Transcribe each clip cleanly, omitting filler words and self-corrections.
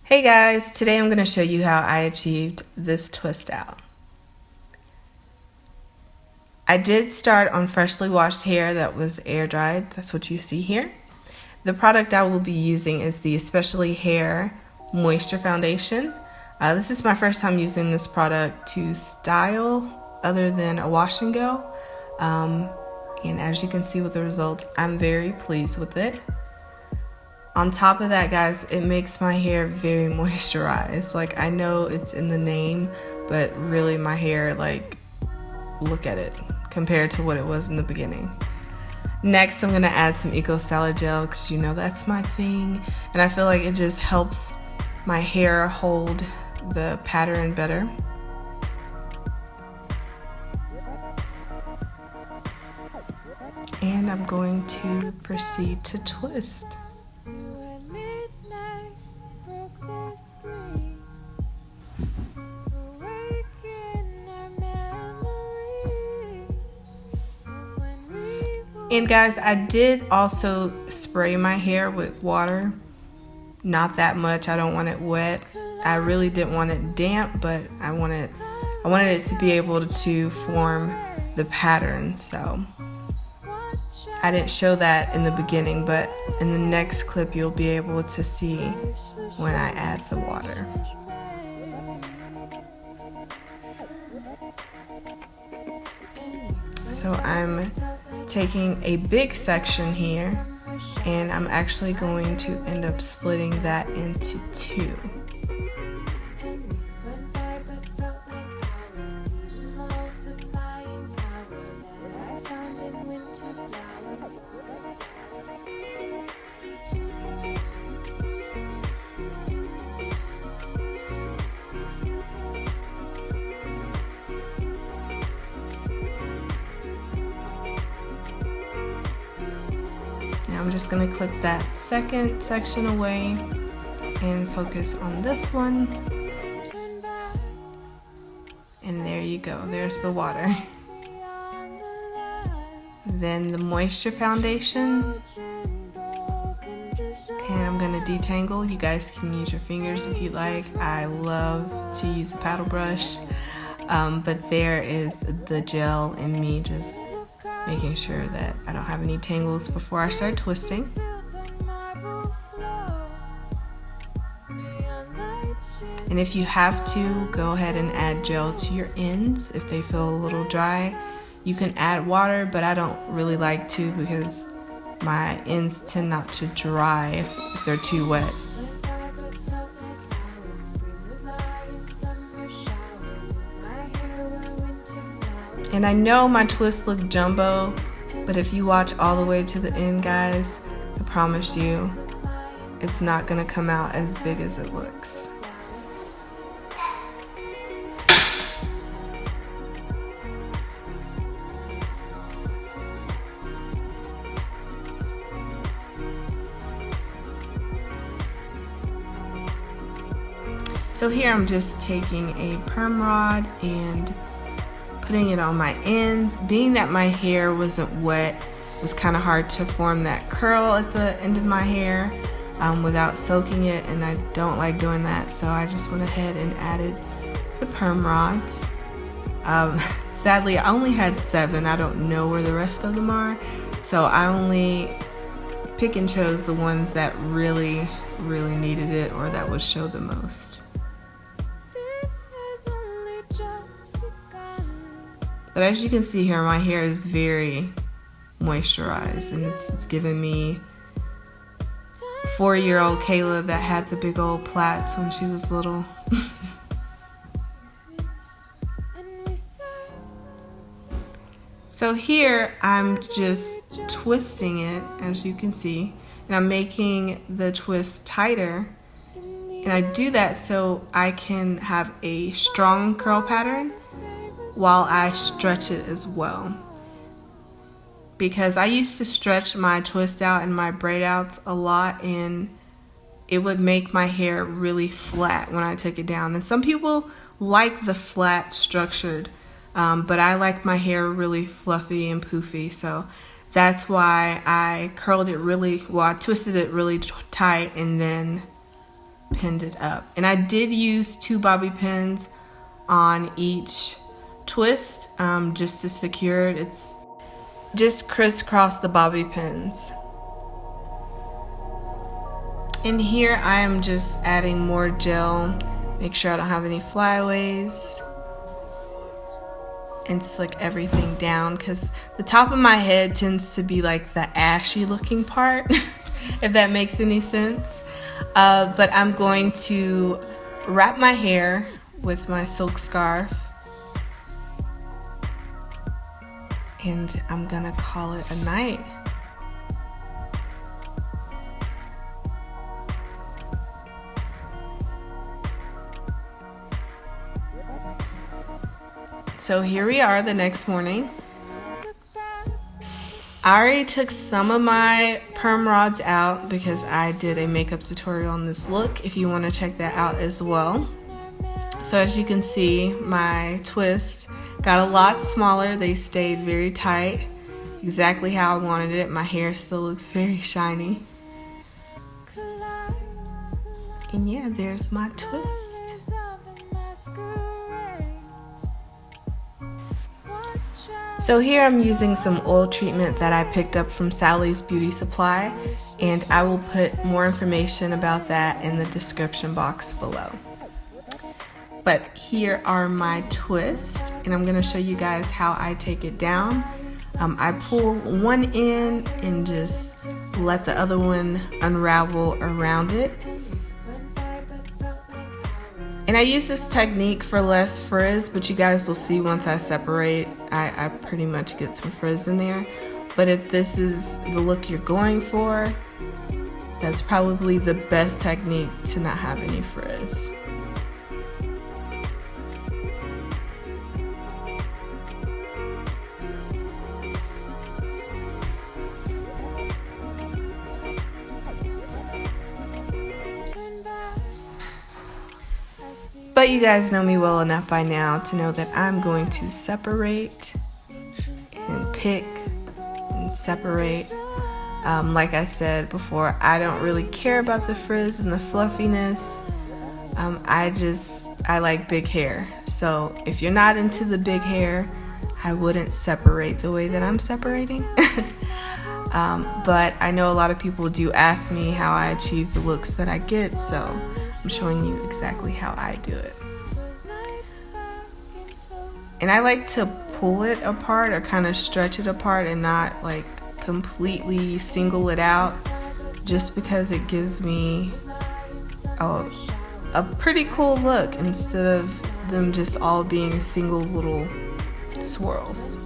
Hey guys, today I'm going to show you how I achieved this twist out. I did start on freshly washed hair that was air dried. That's what you see here. The product I will be using is the Especially Hair Moisture Foundation. This is my first time using this product to style other than a wash and go. And as you can see with the results, I'm very pleased with it. On top of that, guys, it makes my hair very moisturized. Like, I know it's in the name, but really my hair, like, look at it compared to what it was in the beginning. Next, I'm gonna add some Eco Styler gel because you know that's my thing. And I feel like it just helps my hair hold the pattern better. And I'm going to proceed to twist. And guys, I did also spray my hair with water. Not that much. I don't want it wet. I really didn't want it damp, but I wanted it to be able to form the pattern. So I didn't show that in the beginning, but in the next clip you'll be able to see when I add the water. So I'm taking a big section here, and I'm actually going to end up splitting that into two. I'm just going to clip that second section away and focus on this one. And there you go, there's the water. Then the moisture foundation. And I'm going to detangle. You guys can use your fingers if you like. I love to use a paddle brush. But there is the gel in me just making sure that I don't have any tangles before I start twisting. And if you have to, go ahead and add gel to your ends if they feel a little dry. You can add water, but I don't really like to because my ends tend not to dry if they're too wet. And I know my twists look jumbo, but if you watch all the way to the end, guys, I promise you, it's not gonna come out as big as it looks. So here I'm just taking a perm rod and putting it on my ends. Being that my hair wasn't wet, it was kind of hard to form that curl at the end of my hair without soaking it, and I don't like doing that, so I just went ahead and added the perm rods. Sadly, I only had 7. I don't know where the rest of them are, so I only pick and chose the ones that really needed it or that would show the most. But as you can see here, my hair is very moisturized, and it's giving me 4-year-old Kayla that had the big old plaits when she was little. So here I'm just twisting it, as you can see, and I'm making the twist tighter. And I do that so I can have a strong curl pattern while I stretch it as well. Because I used to stretch my twist out and my braid outs a lot, and it would make my hair really flat when I took it down. And some people like the flat structured, but I like my hair really fluffy and poofy, so that's why I curled it really, well, I twisted it really tight and then pinned it up. And I did use 2 bobby pins on each twist just to secure it. It's just crisscross the bobby pins. And here I am just adding more gel. Make sure I don't have any flyaways. And slick everything down, because the top of my head tends to be like the ashy looking part, if that makes any sense. But I'm going to wrap my hair with my silk scarf, and I'm gonna call it a night. So here we are the next morning. I already took some of my perm rods out because I did a makeup tutorial on this look, if you want to check that out as well. So as you can see, my twists got a lot smaller. They stayed very tight, exactly how I wanted it. My hair still looks very shiny. And yeah, there's my twist. So here I'm using some oil treatment that I picked up from Sally's Beauty Supply, and I will put more information about that in the description box below. But here are my twists, and I'm going to show you guys how I take it down. I pull one in and just let the other one unravel around it. And I use this technique for less frizz, but you guys will see once I separate, I pretty much get some frizz in there. But if this is the look you're going for, that's probably the best technique to not have any frizz. But you guys know me well enough by now to know that I'm going to separate and pick and separate. Like I said before, I don't really care about the frizz and the fluffiness. I like big hair. So if you're not into the big hair, I wouldn't separate the way that I'm separating. But I know a lot of people do ask me how I achieve the looks that I get, so I'm showing you exactly how I do it. And I like to pull it apart or kind of stretch it apart and not like completely single it out, just because it gives me a pretty cool look instead of them just all being single little swirls.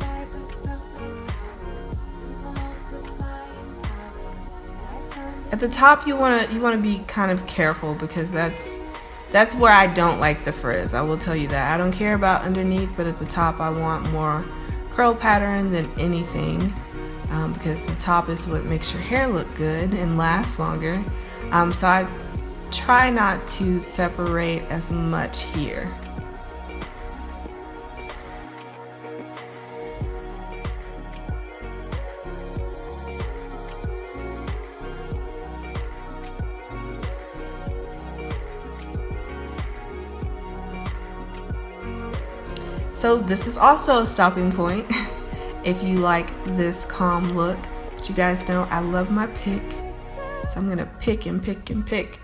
At the top, you want to be kind of careful, because that's where I don't like the frizz. I will tell you that. I don't care about underneath, but at the top I want more curl pattern than anything, because the top is what makes your hair look good and last longer. So I try not to separate as much here. So this is also a stopping point if you like this calm look. But you guys know I love my pick, so I'm gonna pick and pick and pick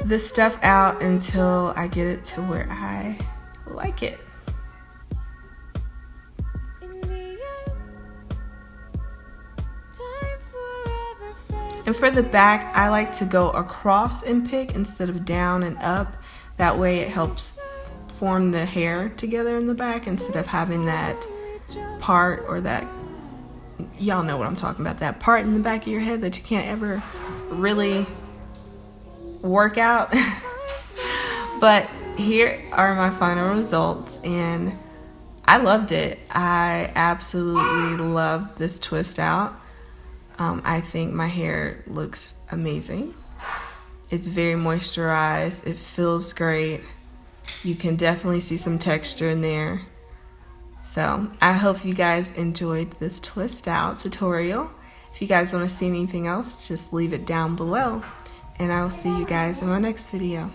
this stuff out until I get it to where I like it. And for the back, I like to go across and pick instead of down and up. That way it helps form the hair together in the back instead of having that part, or that, y'all know what I'm talking about, that part in the back of your head that you can't ever really work out. But here are my final results, and I loved it. I absolutely loved this twist out. I think my hair looks amazing. It's very moisturized. It feels great. You can definitely see some texture in there. So I hope you guys enjoyed this twist out tutorial. If you guys want to see anything else, just leave it down below. and I will see you guys in my next video.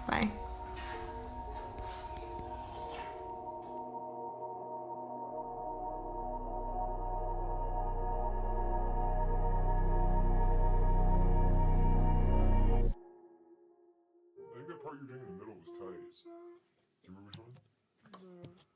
Bye. I think that part you're doing in the middle was tight. Do you remember which one?